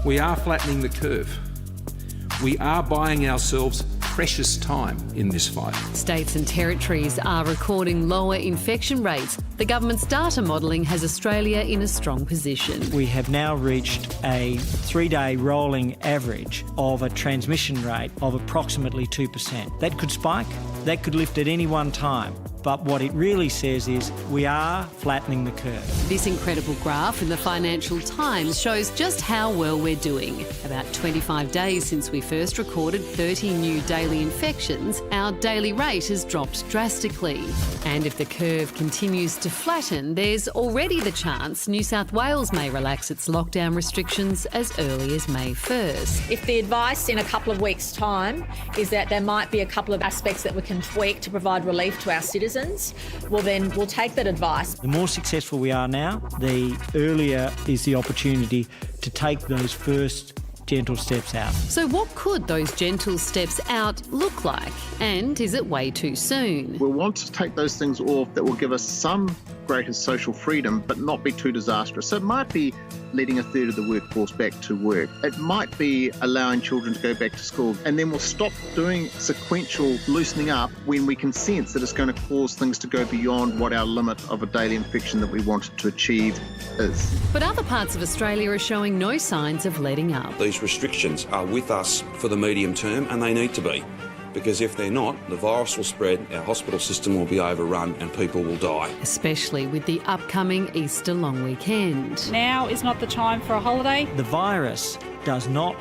We are flattening the curve. We are buying ourselves precious time in this fight. States and territories are recording lower infection rates. The government's data modelling has Australia in a strong position. We have now reached a 3-day rolling average of a transmission rate of approximately 2%. That could spike, that could lift at any one time. But what it really says is we are flattening the curve. This incredible graph in the Financial Times shows just how well we're doing. About 25 days since we first recorded 30 new daily infections, our daily rate has dropped drastically. And if the curve continues to flatten, there's already the chance New South Wales may relax its lockdown restrictions as early as May 1st. If the advice in a couple of weeks' time is that there might be a couple of aspects that we can tweak to provide relief to our citizens, well then we'll take that advice. The more successful we are now, the earlier is the opportunity to take those first gentle steps out. So what could those gentle steps out look like? And is it way too soon? We'll want to take those things off that will give us some greater social freedom but not be too disastrous. So it might be letting a third of the workforce back to work. It might be allowing children to go back to school, and then we'll stop doing sequential loosening up when we can sense that it's going to cause things to go beyond what our limit of a daily infection that we wanted to achieve is. But other parts of Australia are showing no signs of letting up. These restrictions are with us for the medium term, and they need to be. Because if they're not, the virus will spread, our hospital system will be overrun and people will die. Especially with the upcoming Easter long weekend. Now is not the time for a holiday. The virus does not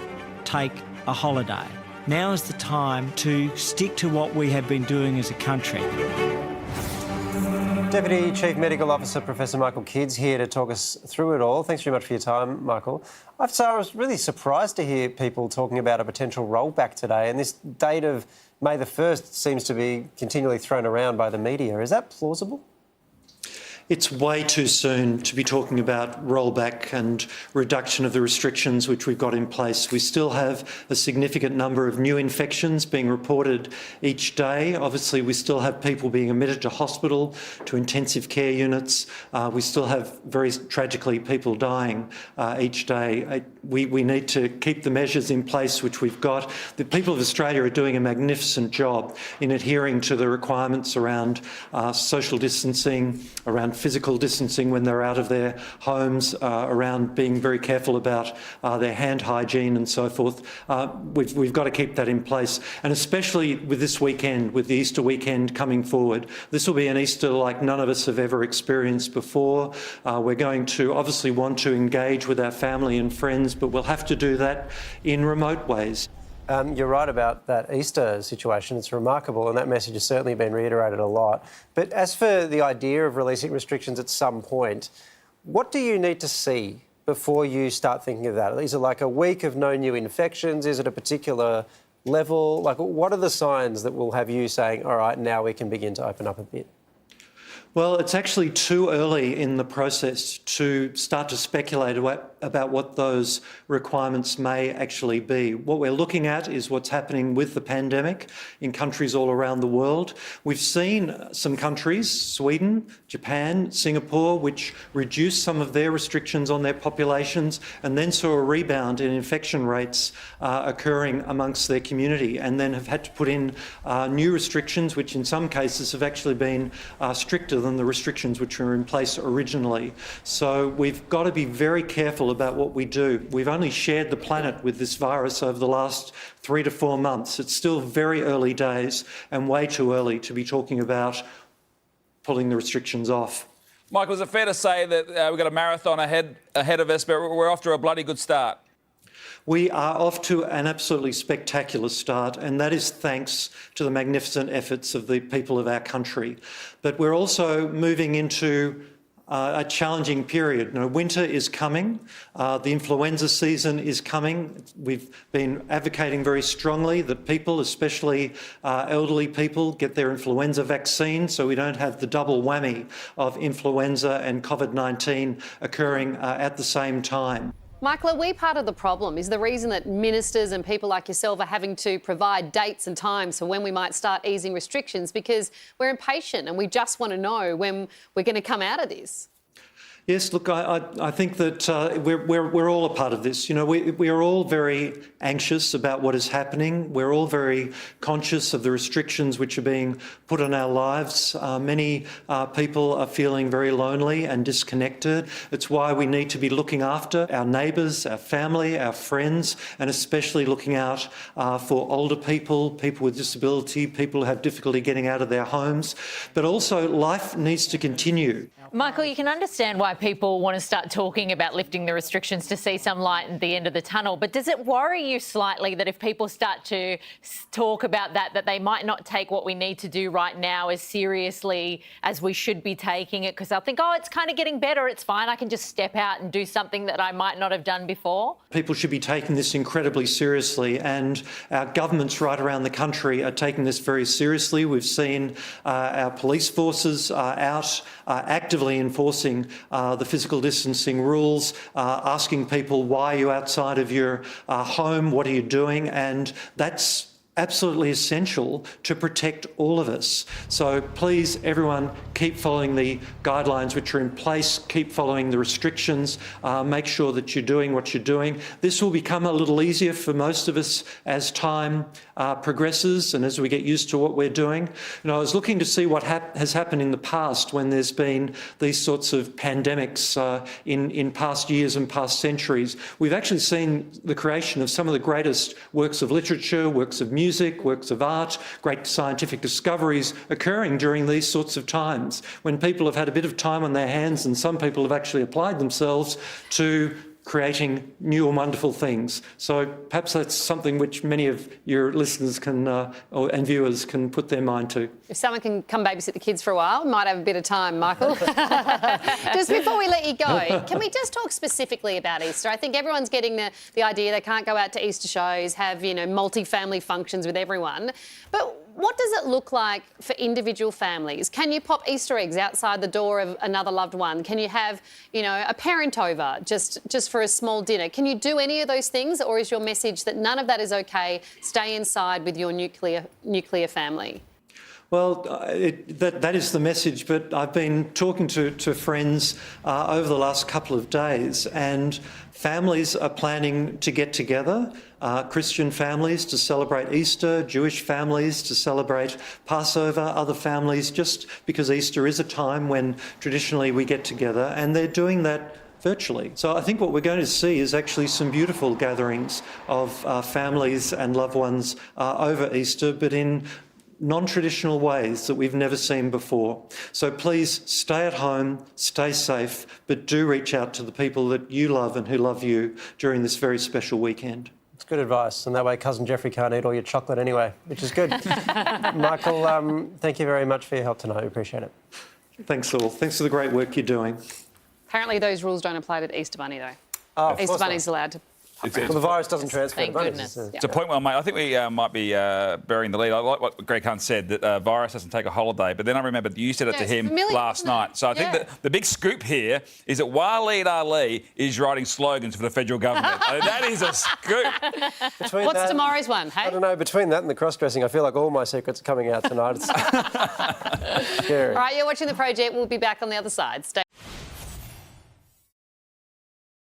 take a holiday. Now is the time to stick to what we have been doing as a country. Deputy Chief Medical Officer Professor Michael Kidd's here to talk us through it all. Thanks very much for your time, Michael. I was really surprised to hear people talking about a potential rollback today, and this date of May the 1st seems to be continually thrown around by the media. Is that plausible? It's way too soon to be talking about rollback and reduction of the restrictions which we've got in place. We still have a significant number of new infections being reported each day. Obviously, we still have people being admitted to hospital, to intensive care units. We still have, very tragically, people dying each day. We need to keep the measures in place which we've got. The people of Australia are doing a magnificent job in adhering to the requirements around social distancing, around physical distancing when they're out of their homes, around being very careful about their hand hygiene and so forth. We've got to keep that in place. And especially with this weekend, with the Easter weekend coming forward, this will be an Easter like none of us have ever experienced before. We're going to obviously want to engage with our family and friends, but we'll have to do that in remote ways. You're right about that Easter situation. It's remarkable, and that message has certainly been reiterated a lot. But as for the idea of releasing restrictions at some point, what do you need to see before you start thinking of that? Is it like a week of no new infections? Is it a particular level? Like, what are the signs that will have you saying, all right, now we can begin to open up a bit? Well, it's actually too early in the process to start to speculate about what those requirements may actually be. What we're looking at is what's happening with the pandemic in countries all around the world. We've seen some countries, Sweden, Japan, Singapore, which reduced some of their restrictions on their populations and then saw a rebound in infection rates occurring amongst their community, and then have had to put in new restrictions, which in some cases have actually been stricter than the restrictions which were in place originally. So we've got to be very careful about what we do. We've only shared the planet with this virus over the last 3 to 4 months. It's still very early days and way too early to be talking about pulling the restrictions off. Michael, is it fair to say that we've got a marathon ahead of us, but we're off to a bloody good start? We are off to an absolutely spectacular start, and that is thanks to the magnificent efforts of the people of our country. But we're also moving into a challenging period. You know, winter is coming, the influenza season is coming. We've been advocating very strongly that people, especially elderly people, get their influenza vaccine so we don't have the double whammy of influenza and COVID-19 occurring at the same time. Michael, are we part of the problem? Is the reason that ministers and people like yourself are having to provide dates and times for when we might start easing restrictions because we're impatient and we just want to know when we're going to come out of this? Yes, look, I think that we're all a part of this. You know, we are all very anxious about what is happening. We're all very conscious of the restrictions which are being put on our lives. Many people are feeling very lonely and disconnected. It's why we need to be looking after our neighbours, our family, our friends, and especially looking out for older people, people with disability, people who have difficulty getting out of their homes. But also, life needs to continue. Michael, you can understand why people want to start talking about lifting the restrictions to see some light at the end of the tunnel. But does it worry you slightly that if people start to talk about that they might not take what we need to do right now as seriously as we should be taking it? Because they'll think, oh, it's kind of getting better, it's fine, I can just step out and do something that I might not have done before. People should be taking this incredibly seriously, and our governments right around the country are taking this very seriously. We've seen our police forces out actively enforcing the physical distancing rules, asking people, why are you outside of your home, what are you doing? And that's absolutely essential to protect all of us. So please, everyone, keep following the guidelines which are in place, keep following the restrictions, make sure that you're doing what you're doing. This will become a little easier for most of us as time progresses and as we get used to what we're doing. You know, I was looking to see what has happened in the past when there's been these sorts of pandemics in past years and past centuries. We've actually seen the creation of some of the greatest works of literature, works of music, works of art, great scientific discoveries occurring during these sorts of times when people have had a bit of time on their hands, and some people have actually applied themselves to creating new and wonderful things. So perhaps that's something which many of your listeners can and viewers can put their mind to. If someone can come babysit the kids for a while, we might have a bit of time, Michael. Just before we let you go, can we just talk specifically about Easter? I think everyone's getting the idea they can't go out to Easter shows, have, you know, multi-family functions with everyone. But what does it look like for individual families? Can you pop Easter eggs outside the door of another loved one? Can you have, you know, a parent over just for a small dinner? Can you do any of those things, or is your message that none of that is okay? Stay inside with your nuclear family. Well, that is the message, but I've been talking to friends over the last couple of days, and families are planning to get together, Christian families to celebrate Easter, Jewish families to celebrate Passover, other families, just because Easter is a time when traditionally we get together, and they're doing that virtually. So I think what we're going to see is actually some beautiful gatherings of families and loved ones over Easter, but in non-traditional ways that we've never seen before. So please stay at home, stay safe, but do reach out to the people that you love and who love you during this very special weekend. It's good advice, and that way Cousin Jeffrey can't eat all your chocolate anyway, which is good. Michael, thank you very much for your help tonight. We appreciate it. Thanks all. Thanks for the great work you're doing. Apparently those rules don't apply to the Easter Bunny, though. Oh, Easter Bunny's allowed to... Well, the virus doesn't transfer. Thank goodness. It's a point well made. I think we might be burying the lead. I like what Greg Hunt said, that virus doesn't take a holiday. But then I remembered you said it to him last night. So I think that the big scoop here is that Waleed Ali is writing slogans for the federal government. That is a scoop. What's tomorrow's one, hey? I don't know. Between that and the cross-dressing, I feel like all my secrets are coming out tonight. It's scary. All right, you're watching The Project. We'll be back on the other side. Stay